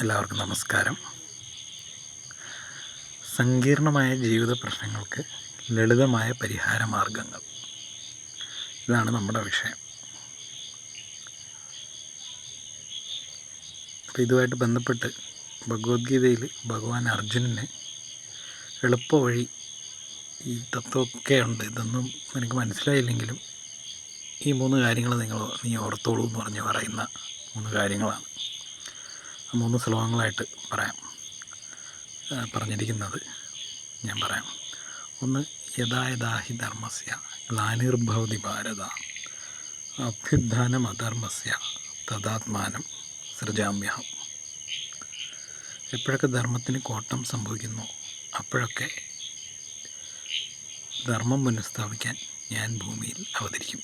എല്ലാവർക്കും നമസ്കാരം. സങ്കീർണമായ ജീവിത പ്രശ്നങ്ങൾക്ക് ലളിതമായ പരിഹാര മാർഗങ്ങൾ, ഇതാണ് നമ്മുടെ വിഷയം. അപ്പോൾ ഇതുമായിട്ട് ബന്ധപ്പെട്ട് ഭഗവത്ഗീതയിൽ ഭഗവാൻ അർജുനന് എളുപ്പ വഴി, ഈ തത്വമൊക്കെ ഉണ്ട്, ഇതൊന്നും എനിക്ക് മനസ്സിലായില്ലെങ്കിലും ഈ 3 കാര്യങ്ങൾ നീ ഓർത്തോളൂ എന്ന് പറയുന്ന 3 കാര്യങ്ങളാണ്. 3 ശ്ലോകങ്ങളായിട്ട് പറഞ്ഞിരിക്കുന്നത് ഞാൻ പറയാം. 1, യഥാ യഥാ ഹി ധർമ്മസ്യ ഗ്ലാനിർഭവതി ഭാരത അഭ്യുത്ഥാനമധർമ്മസ്യ തദാത്മാനം സൃജാമ്യഹം. എപ്പോഴൊക്കെ ധർമ്മത്തിന് കോട്ടം സംഭവിക്കുന്നു അപ്പോഴൊക്കെ ധർമ്മം പുനഃസ്ഥാപിക്കാൻ ഞാൻ ഭൂമിയിൽ അവതരിക്കും.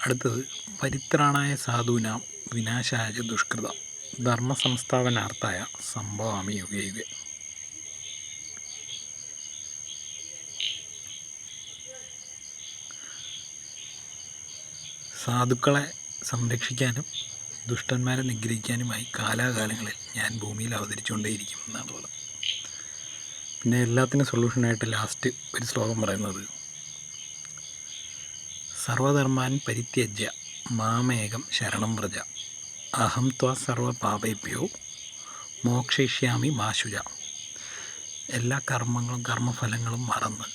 അടുത്തത്, പരിത്രാണായ സാധൂനാം വിനാശായ ദുഷ്കൃതം ധർമ്മ സംസ്ഥാപനാർത്ഥായ സംഭവാമി യുഗേ യുഗേ. സാധുക്കളെ സംരക്ഷിക്കാനും ദുഷ്ടന്മാരെ നിഗ്രഹിക്കാനുമായി കാലാകാലങ്ങളിൽ ഞാൻ ഭൂമിയിൽ അവതരിച്ചുകൊണ്ടേയിരിക്കും എന്നാണ് പറയുന്നത്. പിന്നെ എല്ലാത്തിനും സൊല്യൂഷനായിട്ട് ലാസ്റ്റ് ഒരു ശ്ലോകം പറയുന്നത്, സർവധർമാൻ പരിത്യജ്യ മാമേകം ശരണം വ്രജ അഹം ത്വാ സർവ പാപേഭ്യോ മോക്ഷയിഷ്യാമി മാ ശുച. എല്ലാ കർമ്മഫലങ്ങളും മറന്ന്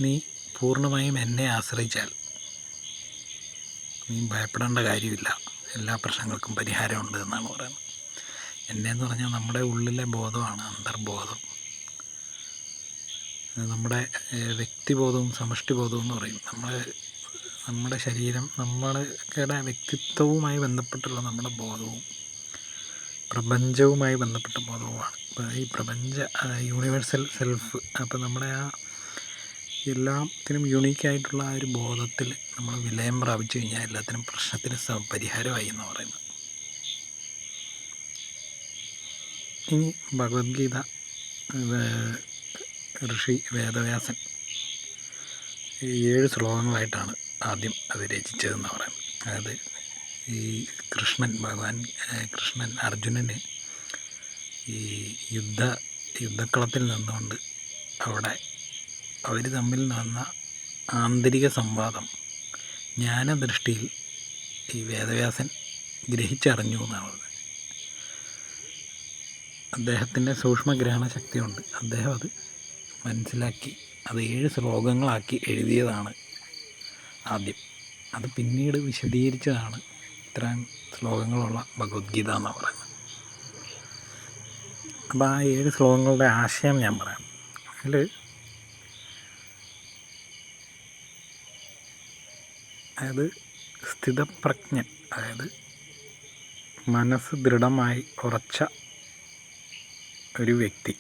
നീ പൂർണ്ണമായും എന്നെ ആശ്രയിച്ചാൽ നീ ഭയപ്പെടേണ്ട കാര്യമില്ല, എല്ലാ പ്രശ്നങ്ങൾക്കും പരിഹാരമുണ്ട് എന്നാണ് പറയുന്നത്. എന്നെന്ന് പറഞ്ഞാൽ നമ്മുടെ ഉള്ളിലെ ബോധമാണ്, അന്തർബോധം. നമ്മുടെ വ്യക്തിബോധവും സമഷ്ടിബോധവും എന്ന് പറയും. നമ്മുടെ ശരീരം, നമ്മുടെ വ്യക്തിത്വവുമായി ബന്ധപ്പെട്ടുള്ള നമ്മുടെ ബോധവും പ്രപഞ്ചവുമായി ബന്ധപ്പെട്ട ബോധവുമാണ്. അപ്പോൾ ഈ യൂണിവേഴ്സൽ സെൽഫ്, അപ്പോൾ നമ്മുടെ എല്ലാത്തിനും യൂണീക്കായിട്ടുള്ള ആ ഒരു ബോധത്തിൽ നമ്മൾ വിലയം പ്രാപിച്ചു കഴിഞ്ഞാൽ എല്ലാത്തിനും പ്രശ്നത്തിന് പരിഹാരമായി എന്ന് പറയുന്നത്. ഇനി ഭഗവത്ഗീത ഋഷി വേദവ്യാസൻ 7 ശ്ലോകങ്ങളായിട്ടാണ് ആദ്യം അത് രചിച്ചതെന്ന് പറയുന്നത്. അതായത് ഈ ഭഗവാൻ കൃഷ്ണൻ അർജുനന് ഈ യുദ്ധക്കളത്തിൽ നിന്നുകൊണ്ട് അവിടെ അവർ തമ്മിൽ നടന്ന ആന്തരിക സംവാദം ജ്ഞാനദൃഷ്ടിയിൽ ഈ വേദവ്യാസൻ ഗ്രഹിച്ചറിഞ്ഞു എന്നാണ് പറയുന്നത്. അദ്ദേഹത്തിൻ്റെ സൂക്ഷ്മഗ്രഹണ ശക്തി കൊണ്ട് അദ്ദേഹം അത് മനസ്സിലാക്കി അത് 7 ശ്ലോകങ്ങളാക്കി എഴുതിയതാണ് ആദ്യം. അത് പിന്നീട് വിശദീകരിച്ചതാണ് ഇത്രയും ശ്ലോകങ്ങളുള്ള ഭഗവത്ഗീത എന്നാണ് പറയുന്നത്. അപ്പോൾ ആ 7 ശ്ലോകങ്ങളുടെ ആശയം ഞാൻ പറയാം. അതിൽ അതായത് സ്ഥിതപ്രജ്ഞൻ, അതായത് മനസ്സ് ദൃഢമായി ഉറച്ച ഒരു വ്യക്തി,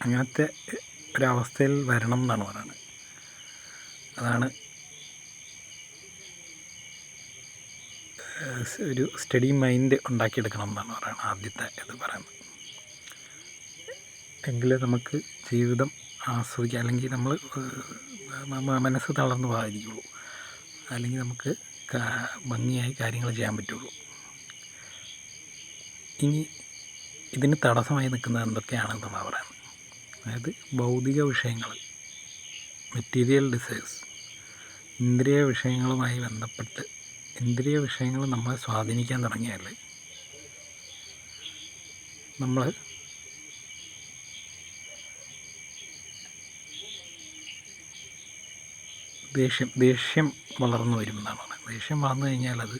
അങ്ങനത്തെ ഒരവസ്ഥയിൽ വരണം എന്നാണ് പറയുന്നത്. അതാണ് ഒരു സ്റ്റഡി മൈൻഡ് ഉണ്ടാക്കിയെടുക്കണം എന്നാണ് പറയുന്നത് ആദ്യത്തെ ഇത് പറയുന്നത്. എങ്കിലേ നമുക്ക് ജീവിതം ആസ്വദിക്കാം, അല്ലെങ്കിൽ നമ്മൾ മനസ്സ് തളർന്നു പോകാതിരിക്കുള്ളൂ, അല്ലെങ്കിൽ നമുക്ക് ഭംഗിയായി കാര്യങ്ങൾ ചെയ്യാൻ പറ്റുള്ളൂ. ഇനി ഇതിന് തടസ്സമായി നിൽക്കുന്നത് എന്തൊക്കെയാണെന്നാണ് പറയുന്നത്. അതായത് ഭൗതിക വിഷയങ്ങൾ, മെറ്റീരിയൽ ഡിസയേഴ്സ്, ഇന്ദ്രിയ വിഷയങ്ങളുമായി ബന്ധപ്പെട്ട് ഇന്ദ്രിയ വിഷയങ്ങൾ നമ്മളെ സ്വാധീനിക്കാൻ തുടങ്ങിയാൽ നമ്മൾ ദേഷ്യം വളർന്നു വരുമെന്നാണ് പറയുന്നത്. ദേഷ്യം വളർന്നു കഴിഞ്ഞാൽ അത്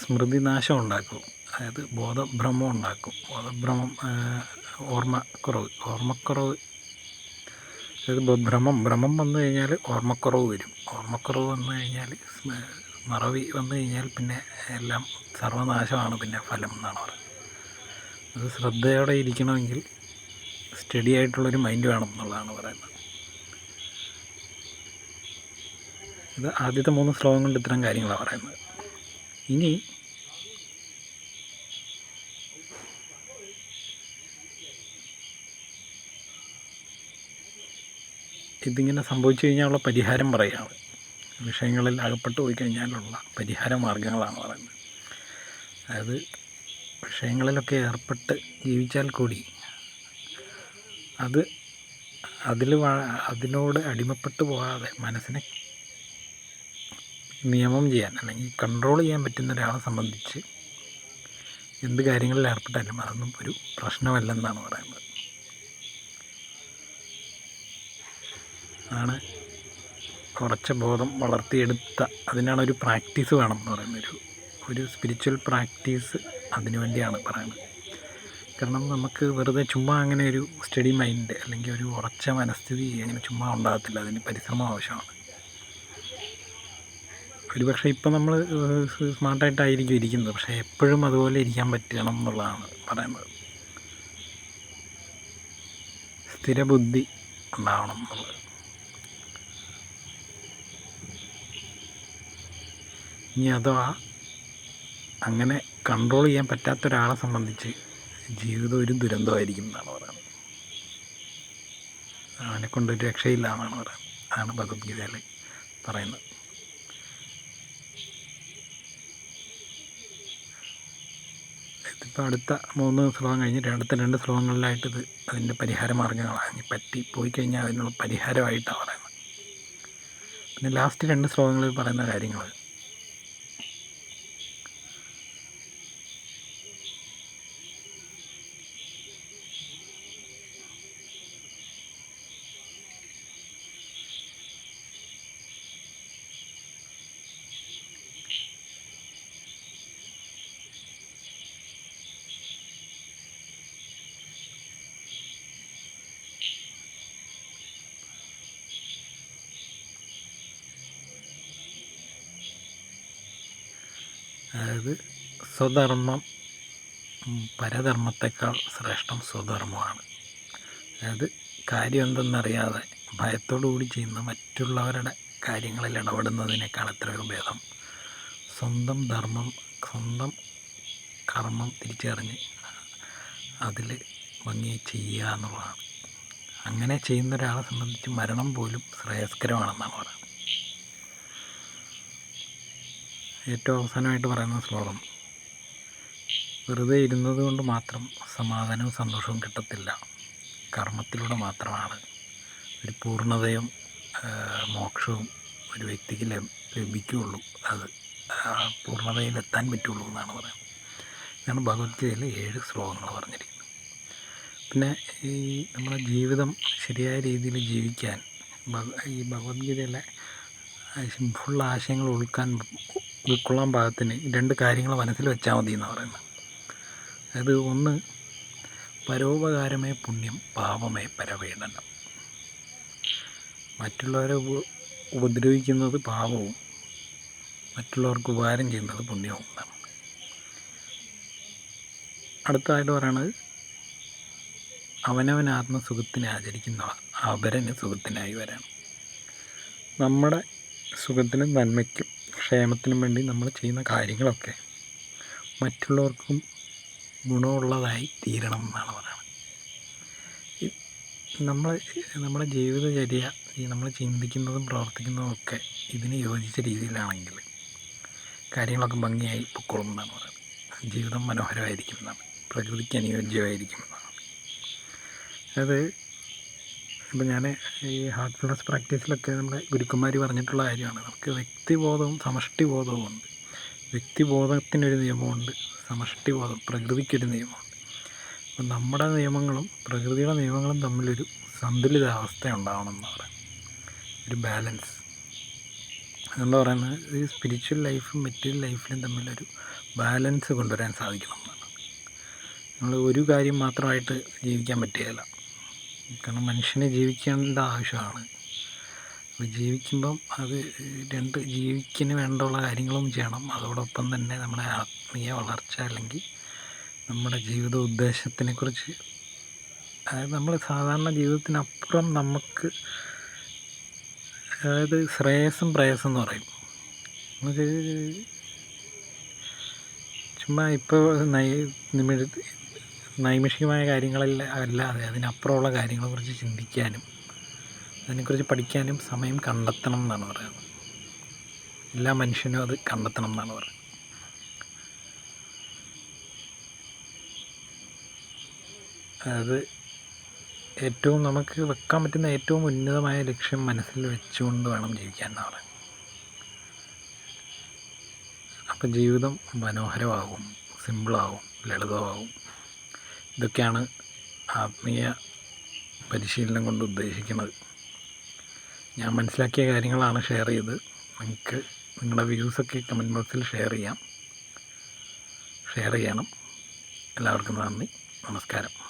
സ്മൃതിനാശം ഉണ്ടാക്കും, അതായത് ബോധഭ്രമം ഉണ്ടാക്കും. ഓർമ്മക്കുറവ്, അതായത് ഭ്രമം വന്നു കഴിഞ്ഞാൽ ഓർമ്മക്കുറവ് വരും. ഓർമ്മക്കുറവ് വന്നു കഴിഞ്ഞാൽ മറവി വന്നു കഴിഞ്ഞാൽ പിന്നെ എല്ലാം സർവനാശമാണ് പിന്നെ ഫലം എന്നാണ് പറയുന്നത്. അത് ശ്രദ്ധയോടെ ഇരിക്കണമെങ്കിൽ സ്റ്റഡി ആയിട്ടുള്ളൊരു മൈൻഡ് വേണം എന്നുള്ളതാണ് പറയുന്നത്. ഇത് ആദ്യത്തെ 3 ശ്ലോകം കൊണ്ട് ഇത്തരം കാര്യങ്ങളാണ് പറയുന്നത്. ഇനി ഇതിങ്ങനെ സംഭവിച്ചു കഴിഞ്ഞാലുള്ള പരിഹാരം പറയുകയാണ്. വിഷയങ്ങളിൽ അകപ്പെട്ടു പോയി കഴിഞ്ഞാലുള്ള പരിഹാര മാർഗ്ഗങ്ങളാണ് പറയുന്നത്. അതായത് വിഷയങ്ങളിലൊക്കെ ഏർപ്പെട്ട് ജീവിച്ചാൽ കൂടി അതിനോട് അടിമപ്പെട്ടു പോകാതെ മനസ്സിനെ നിയമം ചെയ്യാൻ അല്ലെങ്കിൽ കൺട്രോൾ ചെയ്യാൻ പറ്റുന്ന ഒരാളെ സംബന്ധിച്ച് എന്ത് കാര്യങ്ങളിൽ ഏർപ്പെട്ടാലും അതൊന്നും ഒരു പ്രശ്നമല്ലെന്നാണ് പറയുന്നത്. ആണ് കുറച്ച ബോധം വളർത്തിയെടുത്ത അതിനാണ് ഒരു പ്രാക്ടീസ് വേണം എന്ന് പറയുന്നത്. ഒരു സ്പിരിച്വൽ പ്രാക്ടീസ് അതിനു വേണ്ടിയാണ് പറയുന്നത്. കാരണം നമുക്ക് വെറുതെ ചുമ്മാ അങ്ങനെ ഒരു സ്റ്റഡി മൈൻഡ് അല്ലെങ്കിൽ ഒരു ഉറച്ച മനസ്ഥിതി അങ്ങനെ ചുമ്മാ ഉണ്ടാകത്തില്ല. അതിന് പരിശ്രമം ആവശ്യമാണ്. ഒരുപക്ഷെ ഇപ്പം നമ്മൾ സ്മാർട്ടായിട്ടായിരിക്കും ഇരിക്കുന്നത്, പക്ഷേ എപ്പോഴും അതുപോലെ ഇരിക്കാൻ പറ്റണം എന്നുള്ളതാണ് പറയുന്നത്. സ്ഥിരബുദ്ധി ഉണ്ടാവണം എന്നുള്ളത്. ഇനി അഥവാ അങ്ങനെ കൺട്രോൾ ചെയ്യാൻ പറ്റാത്ത ഒരാളെ സംബന്ധിച്ച് ജീവിതം ഒരു ദുരന്തമായിരിക്കും എന്നാണ് പറയുന്നത്. അവനെ കൊണ്ടൊരു രക്ഷയില്ല എന്നാണ് പറയുന്നത്. അതാണ് ഭഗവത്ഗീതയിൽ പറയുന്നത്. ഇതിപ്പോൾ അടുത്ത 3 ശ്ലോകം കഴിഞ്ഞിട്ട് അടുത്ത 2 ശ്ലോകങ്ങളിലായിട്ട് അതിൻ്റെ പരിഹാര മാർഗ്ഗങ്ങളാണ് പറ്റി പോയി കഴിഞ്ഞാൽ അതിനുള്ള പരിഹാരമായിട്ടാണ് പറയുന്നത്. പിന്നെ ലാസ്റ്റ് 2 ശ്ലോകങ്ങളിൽ പറയുന്ന കാര്യങ്ങൾ അതായത് സ്വധർമ്മം പരധർമ്മത്തെക്കാൾ ശ്രേഷ്ഠം സ്വധർമ്മമാണ്. അതായത് കാര്യം എന്തെന്നറിയാതെ ഭയത്തോടു കൂടി ചെയ്യുന്ന മറ്റുള്ളവരുടെ കാര്യങ്ങളിൽ ഇടപെടുന്നതിനേക്കാൾ എത്രയോ ഭേദം സ്വന്തം ധർമ്മം സ്വന്തം കർമ്മം തിരിച്ചറിഞ്ഞ് അതിൽ ഭംഗിയായി ചെയ്യുക എന്നുള്ളതാണ്. അങ്ങനെ ചെയ്യുന്ന ഒരാളെ സംബന്ധിച്ച് മരണം പോലും ശ്രേയസ്കരമാണെന്നാണ് പറയുന്നത്. ഏറ്റവും അവസാനമായിട്ട് പറയുന്ന ശ്ലോകം, വെറുതെ ഇരുന്നത് കൊണ്ട് മാത്രം സമാധാനവും സന്തോഷവും കിട്ടത്തില്ല. കർമ്മത്തിലൂടെ മാത്രമാണ് ഒരു പൂർണ്ണതയും മോക്ഷവും ഒരു വ്യക്തിക്ക് ലഭിക്കുകയുള്ളൂ. അത് പൂർണ്ണതയിലെത്താൻ പറ്റുള്ളൂ എന്നാണ് പറയുന്നത്. ഇതാണ് ഭഗവത്ഗീതയിൽ 7 ശ്ലോകങ്ങൾ പറഞ്ഞിരിക്കുന്നത്. പിന്നെ ഈ നമ്മുടെ ജീവിതം ശരിയായ രീതിയിൽ ജീവിക്കാൻ ഈ ഭഗവത്ഗീതയിലെ ഫുൾ ആശയങ്ങൾ ഉൾക്കൊള്ളാൻ പാകത്തിന് 2 കാര്യങ്ങൾ മനസ്സിൽ വെച്ചാൽ മതി എന്ന് പറയുന്നത്. അത് ഒന്ന്, പരോപകാരമേ പുണ്യം പാപമേ പരപീഡനം. മറ്റുള്ളവരെ ഉപദ്രവിക്കുന്നത് പാപവും മറ്റുള്ളവർക്ക് ഉപകാരം ചെയ്യുന്നത് പുണ്യവും എന്നാണ്. അടുത്തതായിട്ട് പറയണത്, അവനവൻ ആത്മസുഖത്തിനെ ആചരിക്കുന്നവ അപരന് സുഖത്തിനായി വരണം. നമ്മുടെ സുഖത്തിനും നന്മയ്ക്കും ക്ഷേമത്തിനും വേണ്ടി നമ്മൾ ചെയ്യുന്ന കാര്യങ്ങളൊക്കെ മറ്റുള്ളവർക്കും ഗുണമുള്ളതായി തീരണം എന്നാണ് പറയുന്നത്. നമ്മുടെ ജീവിതചര്യ നമ്മൾ ചിന്തിക്കുന്നതും പ്രവർത്തിക്കുന്നതും ഒക്കെ ഇതിന് യോജിച്ച രീതിയിലാണെങ്കിൽ കാര്യങ്ങളൊക്കെ ഭംഗിയായി പൊക്കോളും എന്നാണ് പറയുന്നത്. ജീവിതം മനോഹരമായിരിക്കും എന്നാണ്, പ്രകൃതിക്ക് അനുയോജ്യമായിരിക്കും എന്നാണ്. അത് ഇപ്പോൾ ഞാൻ ഈ ഹാർട്ട്ഫുൾനെസ് പ്രാക്ടീസിലൊക്കെ നമ്മുടെ ഗുരുക്കന്മാർ പറഞ്ഞിട്ടുള്ള കാര്യമാണ്. നമുക്ക് വ്യക്തിബോധവും സമഷ്ടിബോധവും ഉണ്ട്. വ്യക്തിബോധത്തിനൊരു നിയമമുണ്ട്, സമഷ്ടിബോധം പ്രകൃതിക്കൊരു നിയമമുണ്ട്. അപ്പം നമ്മുടെ നിയമങ്ങളും പ്രകൃതിയുടെ നിയമങ്ങളും തമ്മിലൊരു സന്തുലിതാവസ്ഥ ഉണ്ടാവണം എന്ന് പറയുന്നത്, ഒരു ബാലൻസ്. അതുകൊണ്ട് പറയുന്നത് ഈ സ്പിരിച്വൽ ലൈഫും മെറ്റീരിയൽ ലൈഫിലും തമ്മിലൊരു ബാലൻസ് കൊണ്ടുവരാൻ സാധിക്കണം എന്നാണ്. നമ്മൾ ഒരു കാര്യം മാത്രമായിട്ട് ജീവിക്കാൻ പറ്റുകയില്ല. കാരണം മനുഷ്യനെ ജീവിക്കേണ്ട ആവശ്യമാണ്. അപ്പോൾ ജീവിക്കുമ്പം അത് ജീവിക്കിന് വേണ്ടുള്ള കാര്യങ്ങളും ചെയ്യണം. അതോടൊപ്പം തന്നെ നമ്മുടെ ആത്മീയ വളർച്ച അല്ലെങ്കിൽ നമ്മുടെ ജീവിത ഉദ്ദേശത്തിനെക്കുറിച്ച്, അതായത് നമ്മൾ സാധാരണ ജീവിതത്തിനപ്പുറം നമുക്ക്, അതായത് ശ്രേയസ്സും പ്രേയസ്സും എന്ന് പറയും. നമുക്ക് ചുമ്മാ ഇപ്പോൾ നൈമിഷികമായ കാര്യങ്ങളല്ല അല്ലാതെ അതിനപ്പുറമുള്ള കാര്യങ്ങളെക്കുറിച്ച് ചിന്തിക്കാനും അതിനെക്കുറിച്ച് പഠിക്കാനും സമയം കണ്ടെത്തണം എന്നാണ് പറയുന്നത്. എല്ലാ മനുഷ്യനും അത് കണ്ടെത്തണം എന്നാണ് പറയുന്നത്. അതായത് ഏറ്റവും നമുക്ക് വെക്കാൻ പറ്റുന്ന ഏറ്റവും ഉന്നതമായ ലക്ഷ്യം മനസ്സിൽ വെച്ചുകൊണ്ട് വേണം ജീവിക്കാൻ എന്നാണ് പറയുന്നത്. അപ്പം ജീവിതം മനോഹരമാകും, സിമ്പിളാകും, ലളിതമാകും. ഇതൊക്കെയാണ് ആത്മീയ പരിശീലനം കൊണ്ട് ഉദ്ദേശിക്കുന്നത്. ഞാൻ മനസ്സിലാക്കിയ കാര്യങ്ങളാണ് ഷെയർ ചെയ്ത്. നിങ്ങൾക്ക് നിങ്ങളുടെ വ്യൂസൊക്കെ കമൻറ്റ് ബോക്സിൽ ഷെയർ ചെയ്യണം. എല്ലാവർക്കും നന്ദി, നമസ്കാരം.